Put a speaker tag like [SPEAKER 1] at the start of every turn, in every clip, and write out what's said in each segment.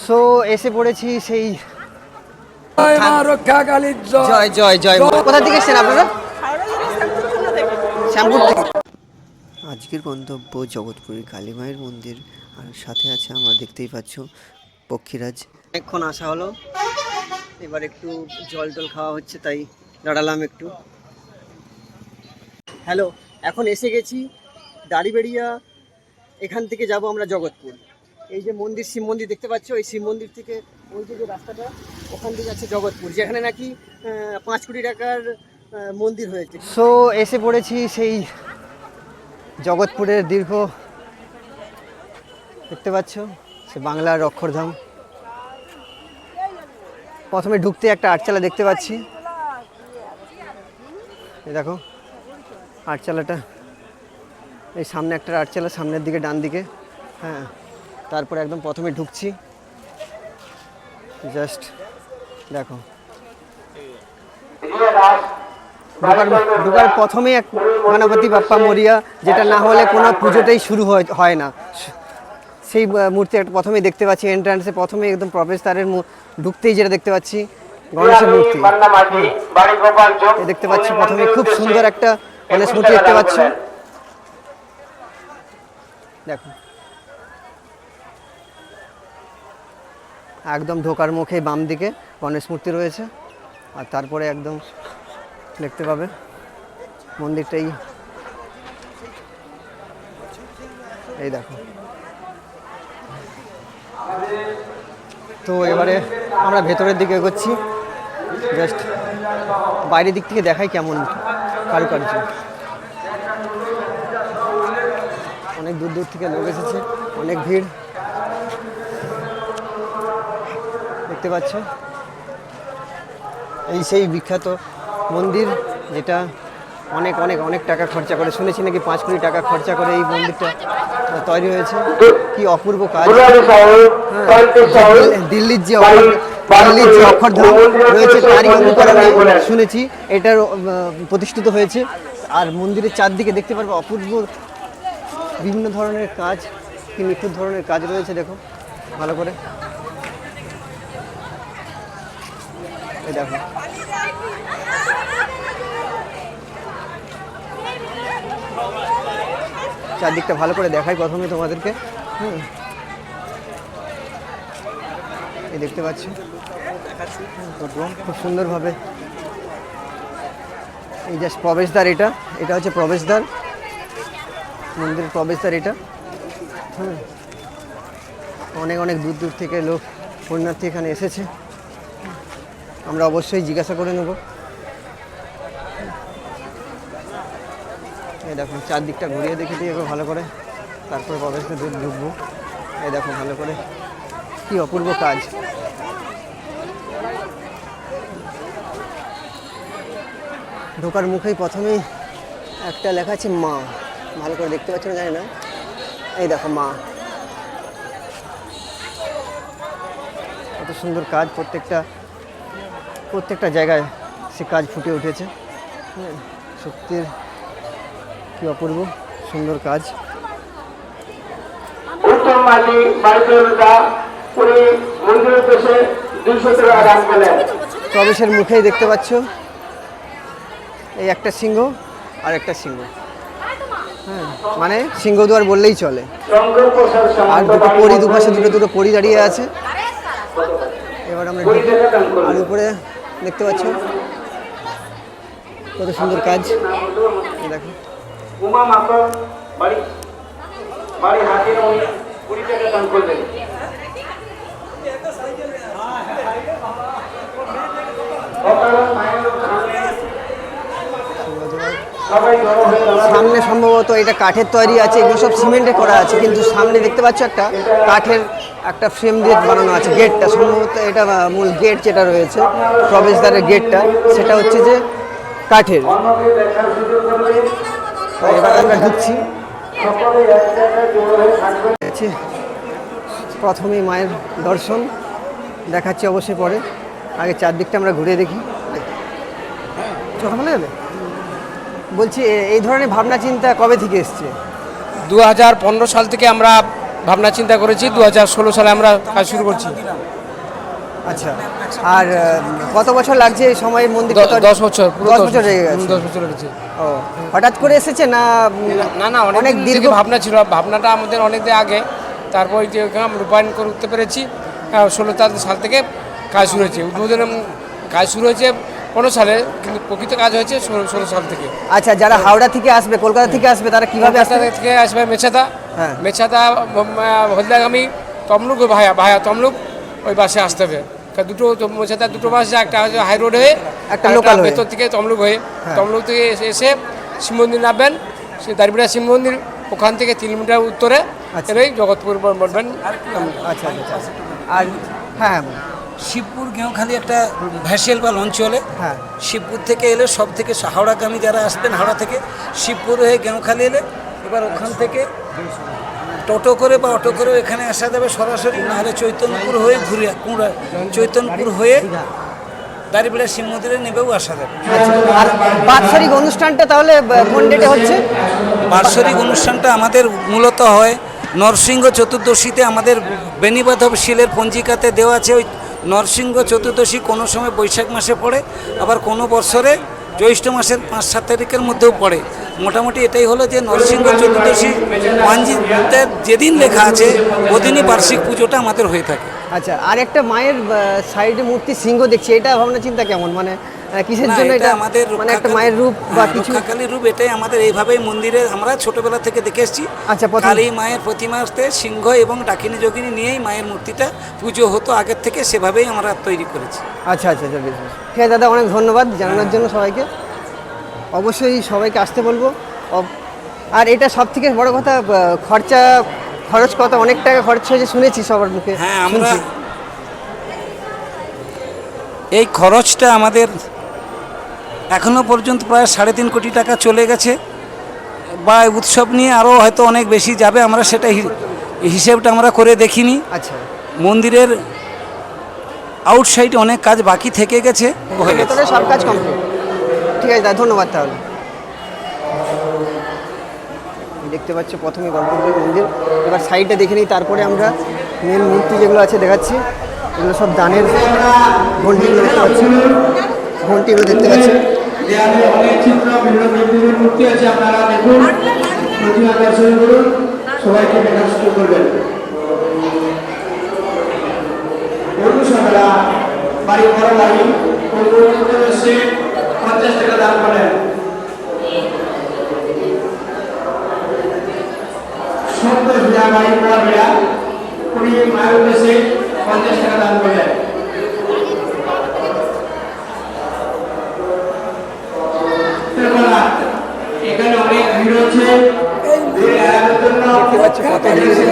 [SPEAKER 1] So এসে পড়েছি সেই
[SPEAKER 2] জয় জয় জয়।
[SPEAKER 1] কোথা থেকে এসেছেন আপনারা? শ্যামপুর থেকে। আজকের গন্তব্য জগৎপুরের কালী মায়ের মন্দির, আর সাথে আছে আমার দেখতেই পাচ্ছ পক্ষীরাজ। অনেকক্ষণ আসা হলো, এবার একটু জল টল খাওয়া হচ্ছে, তাই দাঁড়ালাম একটু। হ্যালো, এখন এসে গেছি দাড়িবেড়িয়া। এখান থেকে যাব আমরা জগৎপুর। এই যে মন্দির, শিব মন্দির দেখতে পাচ্ছ, এই শিব মন্দির থেকে ওই যে রাস্তাটা, ওখান থেকে আছে জগৎপুর, যেখানে নাকি 5 কোটি টাকার মন্দির হয়েছে। সো এসে পড়েছি সেই জগৎপুরের দীর্ঘ, দেখতে পাচ্ছ সে বাংলার অক্ষরধাম। প্রথমে ঢুকতে একটা আটচালা দেখতে পাচ্ছি, এই দেখো আটচালাটা, এই সামনে একটা আটচালা, সামনের দিকে ডান দিকে। হ্যাঁ, তারপরে একদম প্রথমে ঢুকছি, জাস্ট দেখো ঢোকার প্রথমেই এক গণপতি বাপ্পা মরিয়া, যেটা না হলে কোনো পুজোটাই শুরু হয় না, সেই মূর্তি একটা প্রথমেই দেখতে পাচ্ছি। এন্ট্রান্সে প্রথমে একদম প্রবেশদ্বারের ঢুকতেই যেটা দেখতে পাচ্ছি গণেশের মূর্তি দেখতে পাচ্ছি। প্রথমে খুব সুন্দর একটা গণেশ মূর্তি দেখতে পাচ্ছ, দেখো একদম ঢোকার মুখে বাম দিকে গণেশ মূর্তি রয়েছে, আর তারপরে একদম দেখতে পাবে মন্দিরটাই, এই দেখো। তো এবারে আমরা ভেতরের দিকে এগোচ্ছি, জাস্ট বাইরের দিক থেকে দেখাই কেমন কারুকার্য। অনেক দূর দূর থেকে লোক এসেছে, অনেক ভিড় দেখতে পাচ্ছ। এই সেই বিখ্যাত মন্দির, যেটা অনেক অনেক অনেক টাকা খরচা করে, শুনেছি নাকি 5 কোটি টাকা খরচা করে এই মন্দিরটা তৈরি হয়েছে। কি অপূর্ব কাজ। দিল্লির যে অক্ষরধাম রয়েছে তারই অনুকরণে শুনেছি এটার প্রতিষ্ঠিত হয়েছে। আর মন্দিরের চারদিকে দেখতে পারবো অপূর্ব বিভিন্ন ধরনের কাজ, কি নিখুঁত ধরনের কাজ রয়েছে, দেখো ভালো করে, এই দেখো। চারদিকটা ভালো করে দেখাই প্রথমে তোমাদেরকে। এই দেখতে পাচ্ছ খুব সুন্দরভাবে, এই জাস্ট প্রবেশদ্বার, এটা হচ্ছে প্রবেশদ্বার, মন্দিরের প্রবেশদ্বার এটা। অনেক অনেক দূর দূর থেকে লোক পুণ্যার্থী এখানে এসেছে, আমরা অবশ্যই জিজ্ঞাসা করে নেব। এই দেখো চারদিকটা ঘুরিয়ে দেখে দিয়ে ভালো করে, তারপরে প্রবেশদ্বার ঢুকবো। এই দেখো ভালো করে, কি অপূর্ব কাজ। ঢোকার মুখেই প্রথমেই একটা লেখা আছে মা, ভালো করে দেখতে পাচ্ছ না জানি না, এই দেখো মা। কত সুন্দর কাজ, প্রত্যেকটা জায়গায় সে কাজ ফুটে উঠেছে। সত্যির কি অপূর্ব সুন্দর কাজ। প্রবেশের মুখেই দেখতে পাচ্ছ এই একটা সিংহ আর একটা সিংহ, হ্যাঁ মানে সিংহদুয়ার বললেই চলে। আর দুটো পরি, দুপাশে দুটো পরি দাঁড়িয়ে আছে। এবার আমরা আর উপরে দেখতে পাচ্ছ কত সুন্দর কাজ, দেখো। সামনে সম্ভবত এটা কাঠের তৈরি আছে, এগুলো সব সিমেন্টে করা আছে, কিন্তু সামনে দেখতে পাচ্ছ একটা কাঠের একটা ফ্রেম দিয়ে বানানো আছে। গেটটা সম্ভবত, এটা মূল গেট যেটা রয়েছে প্রবেশদ্বারের গেটটা, সেটা হচ্ছে যে কাঠের। এবার আমরা ঢুকছি, প্রথমেই মায়ের দর্শন দেখাচ্ছি অবশ্যই, পরে আগে চারদিকটা আমরা ঘুরে দেখি। চোখে ভালো যাবে বলছি, এই ধরনের ভাবনা চিন্তা কবে থেকে এসছে?
[SPEAKER 2] 2015 সাল থেকে আমরা
[SPEAKER 3] ভাবনা চিন্তা করেছি 2016 সালে আমরা কাজ শুরু করছি।
[SPEAKER 1] আচ্ছা, আর কত বছর লাগছে এই সময় মন্দির?
[SPEAKER 3] 10 বছর, পুরো
[SPEAKER 1] 10 বছর হয়ে গেছে।
[SPEAKER 3] 10 বছর লেগেছে।
[SPEAKER 1] ও, হঠাৎ করে এসেছে না?
[SPEAKER 3] না অনেক দীর্ঘ ভাবনা ছিল, ভাবনাটা আমাদের অনেক দিন আগে, তারপর যে আমরা রূপায়ণ করতে পেরেছি 16 সাল থেকে কাজ শুরু হয়েছে। উদ্বোধন কাজ শুরু হয়েছে 15 সালে, কিন্তু প্রকৃত কাজ হয়েছে 16 সাল থেকে।
[SPEAKER 1] আচ্ছা, যারা হাওড়া থেকে আসবে, কলকাতা থেকে আসবে, তারা কিভাবে আসবে?
[SPEAKER 3] কলকাতা থেকে আসবে মেছাদা,
[SPEAKER 1] হ্যাঁ।
[SPEAKER 3] মেছাদা হলদিয়াগামী তমলুক, ভায়া তমলুক, ওই বাসে আসতে হবে। দুটো মেছাদা দুটো বাস যায়, একটা হচ্ছে হাই রোড হয়ে,
[SPEAKER 1] একটা লোকাল হয়ে।
[SPEAKER 3] ভেতর থেকে তমলুক হয়ে,
[SPEAKER 1] হ্যাঁ।
[SPEAKER 3] তমলুক থেকে এসে শিব মন্দির নামবেন, সে দাঁড়িপাড়া শিব মন্দির, ওখান থেকে 3 কিলোমিটার উত্তরে
[SPEAKER 1] আচ্ছা।
[SPEAKER 3] এলেই জগৎপুর বলবেন।
[SPEAKER 1] আচ্ছা আচ্ছা, আর হ্যাঁ বলুন।
[SPEAKER 4] শিবপুর গেঁওখালি একটা ভ্যাসেল বা লঞ্চ চলে।
[SPEAKER 1] হ্যাঁ।
[SPEAKER 4] শিবপুর থেকে এলে সব থেকে হাওড়াগামী যারা আসবেন, হাওড়া থেকে শিবপুর হয়ে গেঁওখালি এলে এবার ওখান থেকে টোটো করে বা অটো করে এখানে আসা যাবে সরাসরি, নাহলে চৈতন্যপুর হয়ে ঘুরে চৈতন্যপুর হয়ে দাঁড়িপাড়া শিব মন্দিরে নেবেও আসা যাবে।
[SPEAKER 1] আচ্ছা, আর বাৎসরিক অনুষ্ঠানটা তাহলে কোন ডেটে হচ্ছে?
[SPEAKER 4] বার্ষিক অনুষ্ঠানটা আমাদের মূলত হয় নরসিংহ চতুর্দশীতে। আমাদের বেণীবাধব শিলের পঞ্জিকাতে দেওয়া আছে ওই নরসিংহ চতুর্দশী কোনো সময় বৈশাখ মাসে পড়ে, আবার কোনো বছরে জ্যৈষ্ঠ মাসের 5-7 তারিখের মধ্যেও পড়ে। মোটামুটি এটাই হলো যে নরসিংহ চতুর্দশী পঞ্জিকাতে যেদিন লেখা আছে ওদিনই বার্ষিক পুজোটা আমাদের হয়ে থাকে।
[SPEAKER 1] আচ্ছা, আর একটা মায়ের সাইডে মূর্তি সিংহ দেখছি, এটা ভাবনা চিন্তা কেমন? মানে কিসের
[SPEAKER 4] না,
[SPEAKER 1] জন্য এটা?
[SPEAKER 4] আমাদের
[SPEAKER 1] মানে একটা মায়ের রূপ বা কিছু?
[SPEAKER 4] রক্ষাকালীর রূপ, এটাই আমাদের এইভাবেই মন্দিরে আমরা ছোটবেলা থেকে দেখে এসেছি।
[SPEAKER 1] আচ্ছা,
[SPEAKER 4] কালী মায়ের প্রতিমাতে সিংহ এবং ডাকিনী যোগিনী নিয়েই মায়ের মূর্তিটা পুজো হতো আগের থেকে, সেভাবেই আমরা তৈরি করেছি।
[SPEAKER 1] আচ্ছা আচ্ছা আচ্ছা, বেশ বেশ। ঠিক আছে দাদা, অনেক ধন্যবাদ জানানোর জন্য সবাইকে। অবশ্যই সবাইকে আসতে বলবো। আর এটা সব থেকে বড় কথা, খরচ কত? অনেক টাকা খরচ হয়েছে শুনেছি সবার মুখে।
[SPEAKER 4] হ্যাঁ, আমরা
[SPEAKER 1] শুনছি।
[SPEAKER 4] এই খরচটা আমাদের এখনো পর্যন্ত প্রায় 3.5 কোটি টাকা চলে গেছে, বা উৎসব নিয়ে আরও হয়তো অনেক বেশি যাবে, আমরা সেটা হিসেবটা আমরা করে দেখিনি।
[SPEAKER 1] আচ্ছা,
[SPEAKER 4] মন্দিরের আউটসাইডে অনেক কাজ বাকি থেকে গেছে।
[SPEAKER 1] ভেতরে সব কাজ কমপ্লিট। ঠিক আছে দাদা, ধন্যবাদ। তাহলে দেখতে পাচ্ছ প্রথমে গল্পগুলো মন্দির, এবার সাইডটা দেখে নিই, তারপরে আমরা মেন মূর্তি যেগুলো আছে দেখাচ্ছি। এগুলো সব দানের ঘন্টিগুলো দেখতে পাচ্ছি, ঘন্টিগুলো দেখতে পাচ্ছি।
[SPEAKER 5] দেয়ালে অনেক চিত্র, বিভিন্ন ব্যক্তিদের মূর্তি আছে, আপনারা দেখুন, প্রতিমা দর্শন করুন, সবাইকে দেখা শুরু করবেন। বন্ধুসভা বাড়ি বড় বাড়ি এসে 50 টাকা দান করেন। সত্তর ভিড়া বাড়ি বড় ভিড়া উনি মায়ের উদ্দেশ্যে 50 টাকা দান করেন। এখানে অনেক ভিড় হচ্ছে,
[SPEAKER 1] দেখতে পাচ্ছি কত ভিড় হয়েছে।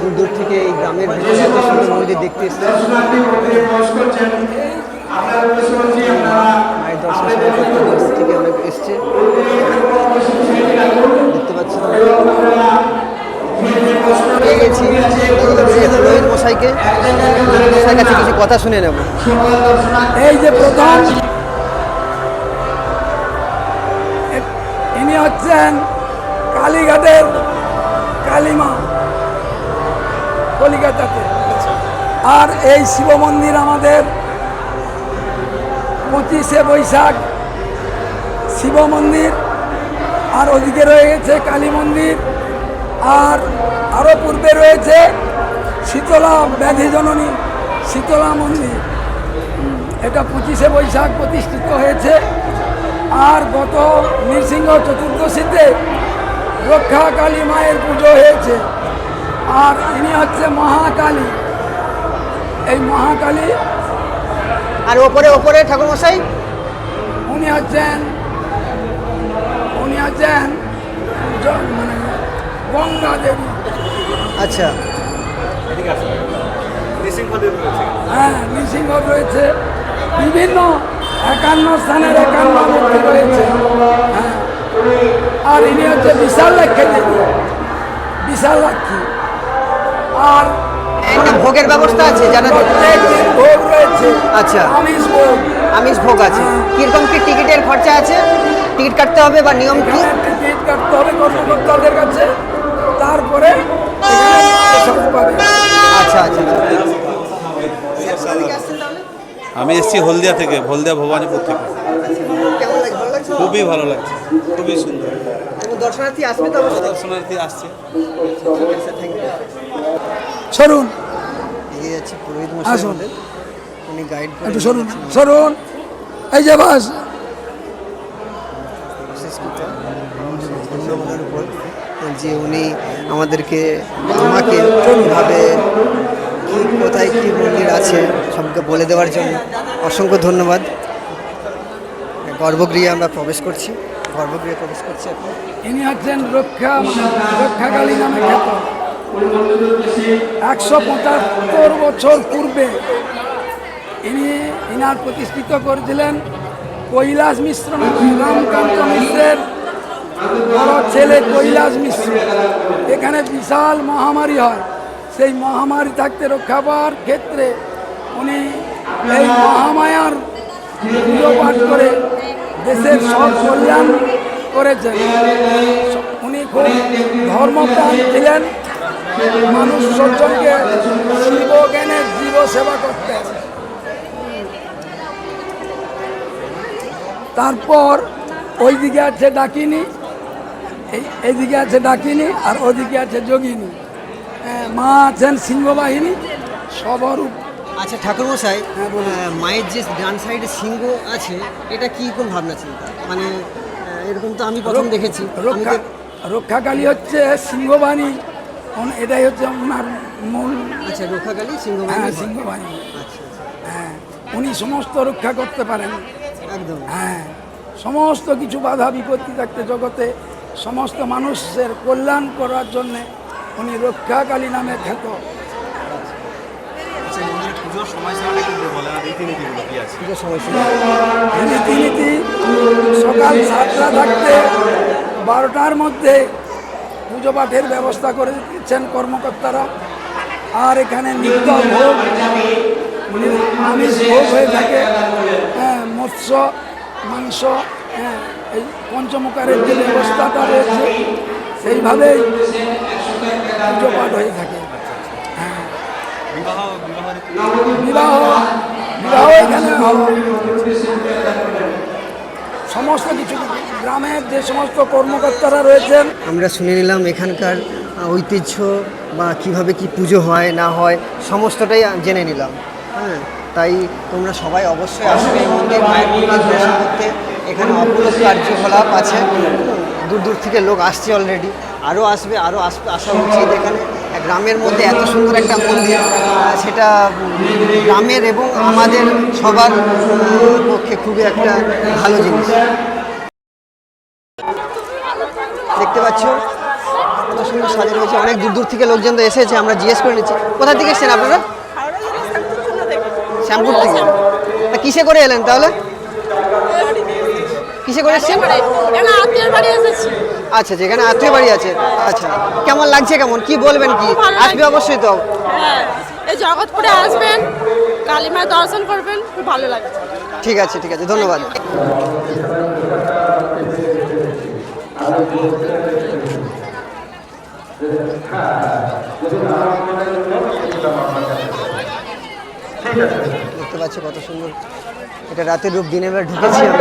[SPEAKER 1] দূর দূর থেকে এই গ্রামের ভিতরে এত সুন্দর মন্দির দেখতে এসেছে।
[SPEAKER 5] দর্শনার্থী মন্দিরে প্রবেশ করছেন। আপনারা প্রবেশ করছি, আপনারা
[SPEAKER 1] মায়ের দর্শন সবাই করতে দূর থেকে অনেক এসছে, দেখতে পাচ্ছি। পেয়ে গেছি রোহিত মশাইকে, মশাইয়ের কাছে কিছু কথা শুনে নেব।
[SPEAKER 6] এই যে প্রধান, ইনি হচ্ছেন কালীঘাটের কালীমা, কলিকাতাতে। আর এই শিব মন্দির আমাদের 25শে বৈশাখ শিব মন্দির, আর ওদিকে রয়ে গেছে কালী মন্দির, আর আরও পূর্বে রয়েছে শীতলা ব্যাধি জননী শীতলা মন্দির। এটা 25শে বৈশাখ প্রতিষ্ঠিত হয়েছে। আর গত নৃসিংহ চতুর্দশীতে রক্ষা কালী মায়ের পুজো হয়েছে। আর ইনি হচ্ছে মহাকালী। এই মহাকালী,
[SPEAKER 1] আর ওপরে ওপরে ঠাকুর মশাই
[SPEAKER 6] উনি হচ্ছেন মানে গঙ্গা দেবী।
[SPEAKER 1] আচ্ছা,
[SPEAKER 6] হ্যাঁ, নৃসিংহ রয়েছে, বিভিন্ন 51 স্থানের 51 মূর্তি রয়েছে। হ্যাঁ, আর ইনি হচ্ছে বিশাল লক্ষ্মী দেবী, বিশাল লক্ষ্মী। আর
[SPEAKER 1] একটা ভোগের ব্যবস্থা আছে জানা?
[SPEAKER 6] প্রত্যেক দিন ভোগ রয়েছে।
[SPEAKER 1] আচ্ছা,
[SPEAKER 6] আমিষ ভোগ।
[SPEAKER 1] আমিষ ভোগ আছে। কিরকম কি টিকিটের খরচা আছে? টিকিট কাটতে হবে বা নিয়ম কি?
[SPEAKER 6] এখানে টিকিট কাটতে হবে কর্মকর্তাদের কাছে, তারপরে এখানে প্রসাদ পাবে।
[SPEAKER 1] আচ্ছা আচ্ছা আচ্ছা।
[SPEAKER 7] আমি এসেছি হলদিয়া থেকে, হলদিয়া ভবানীপুর থেকে।
[SPEAKER 1] কেমন লাগে, ভালো লাগছে?
[SPEAKER 7] খুবই ভালো লাগছে, খুবই সুন্দর।
[SPEAKER 1] এবং দর্শনার্থী আসবে তো অবশ্যই।
[SPEAKER 7] দর্শনার্থী আসছে।
[SPEAKER 1] Thank you.
[SPEAKER 6] সরুন
[SPEAKER 1] এগিয়ে যাচ্ছি পুরোহিত মশাই
[SPEAKER 6] আসুন।
[SPEAKER 1] আমাদের, উনি গাইড করে
[SPEAKER 6] একটু
[SPEAKER 1] নিয়ে
[SPEAKER 6] সরুন
[SPEAKER 1] যাচ্ছেন আমাদের।
[SPEAKER 6] সরুন, এই যে বাস।
[SPEAKER 1] বিশেষ করে ধন্যবাদের উপর যে উনি আমাদেরকে আমাকে এইভাবে কি কোথায় কী মন্দির আছে সবকে বলে দেওয়ার জন্য অসংখ্য ধন্যবাদ। গর্ভগৃহে আমরা প্রবেশ করছি, গর্ভগৃহে প্রবেশ করছি এখন।
[SPEAKER 6] ইনি হচ্ছেন রক্ষাকালী নামে খ্যাত। 175 বছর পূর্বে ইনার প্রতিষ্ঠিত করেছিলেন কৈলাস মিশ্র নামে, রামকান্ত মিশ্রের বড় ছেলে কৈলাস মিশ্র। এখানে বিশাল মহামারী হয়, সেই মহামারী থাকতে রক্ষা পাওয়ার ক্ষেত্রে উনি এই মহামায়ার পুজো পাঠ করে দেশের সব কল্যাণ করেছেন। উনি খুব ধর্মপ্রাণ ছিলেন, মানুষ সজ্জনকে শিব জ্ঞানের জীব সেবা করতেন। তারপর ওইদিকে আছে ডাকিনী, এইদিকে আছে ডাকিনী, আর ওদিকে আছে যোগিনী। মা আছেন সিংহবাহিনী সবরূপ।
[SPEAKER 1] আচ্ছা ঠাকুরমশাই,
[SPEAKER 6] হ্যাঁ, বলুন।
[SPEAKER 1] মায়ের যে ডান সাইডে সিংহ আছে, এটা কি কোন ভাবনা চিন্তা? মানে এরকম তো আমি প্রথম দেখেছি। আমি তো-
[SPEAKER 6] রক্ষাকালী হচ্ছে সিংহবাহিনী, এটাই হচ্ছে ওনার মূল।
[SPEAKER 1] আচ্ছা রক্ষাকালী
[SPEAKER 6] হ্যাঁ,
[SPEAKER 1] সিংহবাহিনী।
[SPEAKER 6] সিংহবাহিনী।
[SPEAKER 1] আচ্ছা আচ্ছা,
[SPEAKER 6] হ্যাঁ, উনি সমস্ত রক্ষা করতে পারেন।
[SPEAKER 1] একদম।
[SPEAKER 6] হ্যাঁ, সমস্ত কিছু বাধা বিপত্তি থাকতে জগতে সমস্ত মানুষের কল্যাণ করার জন্যে উনি রক্ষাকালী নামে খ্যাত।
[SPEAKER 7] পুজোর সময়সীমাটা একটু বলে না, রীতিনীতিগুলো কি আছে?
[SPEAKER 1] পুজোর সমস্যা।
[SPEAKER 6] রীতিনীতি সকাল 7টা থাকতে 12টার মধ্যে পুজো পাঠের ব্যবস্থা করে দিচ্ছেন কর্মকর্তারা। আর এখানে নিত্য ভোগ, আমিষ ভোগ হয়ে থাকে, হ্যাঁ, মৎস্য মাংস, হ্যাঁ, এই পঞ্চমুখারের যে ব্যবস্থাটা রয়েছে সেইভাবেই পুজো পাঠ হয়ে থাকে। হ্যাঁ, বিবাহ এখানে হবে। সমস্ত কিছু গ্রামের যে সমস্ত কর্মকর্তারা রয়েছেন,
[SPEAKER 1] আমরা শুনে নিলাম এখানকার ঐতিহ্য বা কিভাবে কি পুজো হয় না হয় সমস্তটাই জেনে নিলাম। হ্যাঁ, তাই তোমরা সবাই অবশ্যই আসবে এই মন্দির, মায়ের মন্দির দর্শন করতে। এখানে অপূর্ব কার্যকলাপ আছে, দূর দূর থেকে লোক আসছে অলরেডি, আরও আসবে, আরও আসা উচিত। এখানে গ্রামের মধ্যে এত সুন্দর একটা মন্দির, সেটা গ্রামের এবং আমাদের সবার পক্ষে খুবই একটা ভালো জিনিস। দেখতে পাচ্ছ কত সুন্দর সাজানো হয়েছে, অনেক দূর দূর থেকে লোকজন তো এসেছে। আমরা জিজ্ঞেস করে নিচ্ছি কোথা থেকে এসেছেন আপনারা? শ্যামপুর থেকে। তা কিসে করে এলেন তাহলে? কিসে করে এসেছেন? আচ্ছা, যেখানে আত্মীয় বাড়ি আছে। আচ্ছা, কেমন লাগছে, কেমন কি বলবেন, কি আসবে অবশ্যই তো?
[SPEAKER 8] হ্যাঁ, এই জগৎপুরে আসবেন, কালী মায়ের দর্শন করবেন, খুব ভালো লাগবে।
[SPEAKER 1] ঠিক আছে ঠিক আছে, ধন্যবাদ। দেখতে পাচ্ছ কত সুন্দর, এটা রাতের রূপ, দিনের বেলা ঢুকেছি আমি।